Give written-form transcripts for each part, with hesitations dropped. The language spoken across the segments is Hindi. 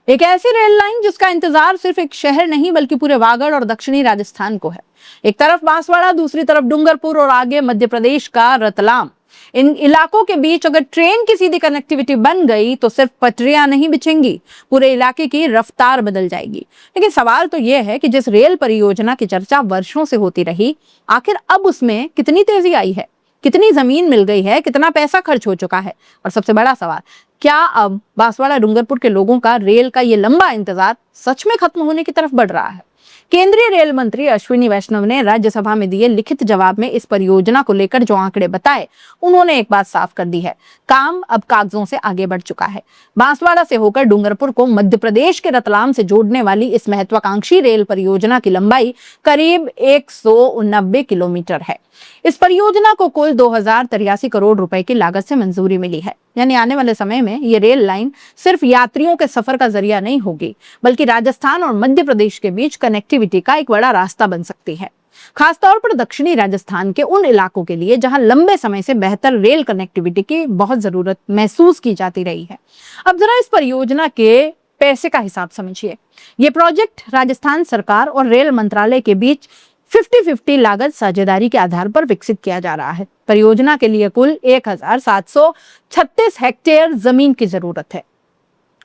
एक ऐसी रेल लाइन जिसका इंतजार सिर्फ एक शहर नहीं बल्कि पूरे वागड़ और दक्षिणी राजस्थान को है। एक तरफ बांसवाड़ा, दूसरी तरफ डूंगरपुर और आगे मध्य प्रदेश का रतलाम। इन इलाकों के बीच अगर ट्रेन की सीधी कनेक्टिविटी बन गई तो सिर्फ पटरियां नहीं बिछेंगी, पूरे इलाके की रफ्तार बदल जाएगी। लेकिन सवाल तो यह है कि जिस रेल परियोजना की चर्चा वर्षों से होती रही, आखिर अब उसमें कितनी तेजी आई है, कितनी जमीन मिल गई है, कितना पैसा खर्च हो चुका है, और सबसे बड़ा सवाल, क्या अब बांसवाड़ा डूंगरपुर के लोगों का रेल का ये लंबा इंतजार सच में खत्म होने की तरफ बढ़ रहा है? केंद्रीय रेल मंत्री अश्विनी वैष्णव ने राज्यसभा में दिए लिखित जवाब में इस परियोजना को लेकर जो आंकड़े बताए, उन्होंने एक बात साफ कर दी है, काम अब कागजों से आगे बढ़ चुका है। बांसवाड़ा से होकर डूंगरपुर को मध्य प्रदेश के रतलाम से जोड़ने वाली इस महत्वाकांक्षी रेल परियोजना की लंबाई करीब 189 किलोमीटर है। इस परियोजना को कुल 2083 करोड़ रुपए की लागत से मंजूरी मिली है। यानी आने वाले समय में ये रेल लाइन सिर्फ यात्रियों के सफर का जरिया नहीं होगी, बल्कि राजस्थान और मध्य प्रदेश के बीच कनेक्टिविटी का एक बड़ा रास्ता बन सकती है, खासतौर पर दक्षिणी राजस्थान के उन इलाकों के लिए जहां लंबे समय से बेहतर रेल कनेक्टिविटी की बहुत जरूरत महसूस की जाती रही है। अब जरा इस परियोजना के पैसे का हिसाब समझिए। ये प्रोजेक्ट राजस्थान सरकार और रेल मंत्रालय के बीच 50-50 लागत साझेदारी के आधार पर विकसित किया जा रहा है। परियोजना के लिए कुल 1736 हेक्टेयर जमीन की जरूरत है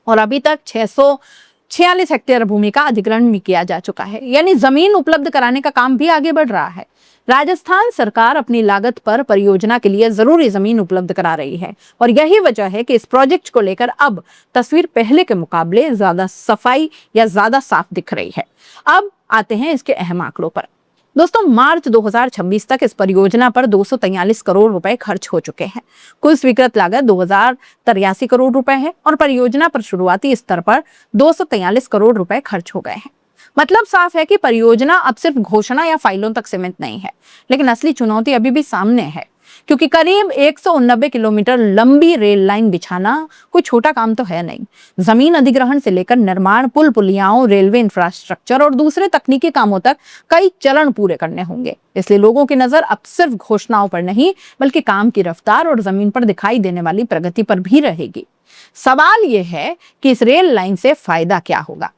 और अभी तक 646 हेक्टेयर भूमि का अधिग्रहण भी किया जा चुका है। यानी जमीन उपलब्ध कराने का काम भी आगे बढ़ रहा है। राजस्थान सरकार अपनी लागत पर परियोजना के लिए जरूरी जमीन उपलब्ध करा रही है और यही वजह है कि इस प्रोजेक्ट को लेकर अब तस्वीर पहले के मुकाबले ज्यादा सफाई या ज्यादा साफ दिख रही है। अब आते हैं इसके अहम आंकड़ों पर। दोस्तों, मार्च 2026 तक इस परियोजना पर 243 करोड़ रुपए खर्च हो चुके हैं। कुल स्वीकृत लागत 2083 करोड़ रुपए है और परियोजना पर शुरुआती स्तर पर 243 करोड़ रुपए खर्च हो गए हैं। मतलब साफ है कि परियोजना अब सिर्फ घोषणा या फाइलों तक सीमित नहीं है। लेकिन असली चुनौती अभी भी सामने है, क्योंकि करीब 189 किलोमीटर लंबी रेल लाइन बिछाना कोई छोटा काम तो है नहीं। जमीन अधिग्रहण से लेकर निर्माण, पुल पुलियाओं, रेलवे इंफ्रास्ट्रक्चर और दूसरे तकनीकी कामों तक कई चरण पूरे करने होंगे। इसलिए लोगों की नजर अब सिर्फ घोषणाओं पर नहीं, बल्कि काम की रफ्तार और जमीन पर दिखाई देने वाली प्रगति पर भी रहेगी। सवाल यह है कि इस रेल लाइन से फायदा क्या होगा।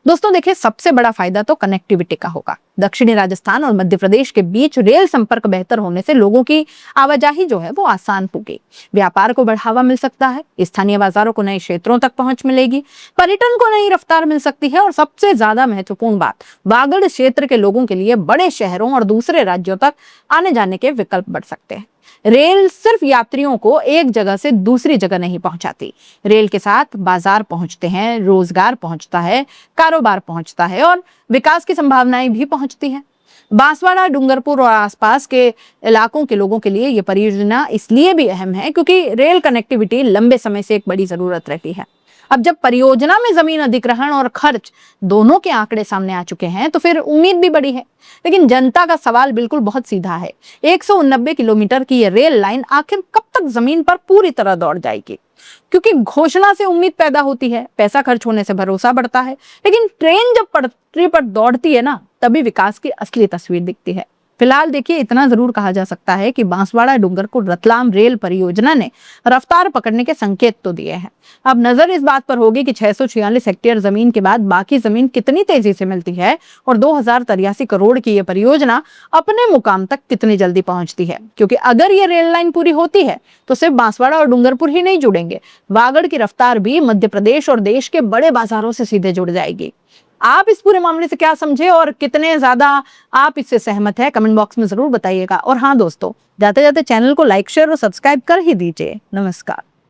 दोस्तों देखिए, सबसे बड़ा फायदा तो कनेक्टिविटी का होगा। दक्षिणी राजस्थान और मध्य प्रदेश के बीच रेल संपर्क बेहतर होने से लोगों की आवाजाही जो है वो आसान होगी। व्यापार को बढ़ावा मिल सकता है, स्थानीय बाजारों को नए क्षेत्रों तक पहुंच मिलेगी, पर्यटन को नई रफ्तार मिल सकती है और सबसे ज्यादा महत्वपूर्ण बात, वागड़ क्षेत्र के लोगों के लिए बड़े शहरों और दूसरे राज्यों तक आने जाने के विकल्प बढ़ सकते हैं। रेल सिर्फ यात्रियों को एक जगह से दूसरी जगह नहीं पहुंचाती, रेल के साथ बाजार पहुंचते हैं, रोजगार पहुंचता है, कारोबार पहुंचता है और विकास की संभावनाएं भी पहुंचती हैं। बांसवाड़ा, डूंगरपुर और आसपास के इलाकों के लोगों के लिए यह परियोजना इसलिए भी अहम है क्योंकि रेल कनेक्टिविटी लंबे समय से एक बड़ी जरूरत रहती है। अब जब परियोजना में जमीन अधिग्रहण और खर्च दोनों के आंकड़े सामने आ चुके हैं तो फिर उम्मीद भी बड़ी है। लेकिन जनता का सवाल बिल्कुल बहुत सीधा है, 189 किलोमीटर की ये रेल लाइन आखिर कब तक जमीन पर पूरी तरह दौड़ जाएगी? क्योंकि घोषणा से उम्मीद पैदा होती है, पैसा खर्च होने से भरोसा बढ़ता है, लेकिन ट्रेन जब पटरी पर दौड़ती है ना, तभी विकास की असली तस्वीर दिखती है। फिलहाल देखिए, इतना जरूर कहा जा सकता है कि बांसवाड़ा डूंगरपुर रतलाम रेल परियोजना ने रफ्तार पकड़ने के संकेत तो दिए हैं। अब नजर इस बात पर होगी कि 646 हेक्टेयर जमीन के बाद बाकी जमीन कितनी तेजी से मिलती है और 2083 करोड़ की यह परियोजना अपने मुकाम तक कितनी जल्दी पहुंचती है। क्योंकि अगर ये रेल लाइन पूरी होती है तो सिर्फ बांसवाड़ा और डूंगरपुर ही नहीं जुड़ेंगे, वागड़ की रफ्तार भी मध्य प्रदेश और देश के बड़े बाजारों से सीधे जुड़ जाएगी। आप इस पूरे मामले से क्या समझे और कितने ज्यादा आप इससे सहमत है, कमेंट बॉक्स में जरूर बताइएगा। और हाँ दोस्तों, जाते जाते चैनल को लाइक, शेयर और सब्सक्राइब कर ही दीजिए। नमस्कार।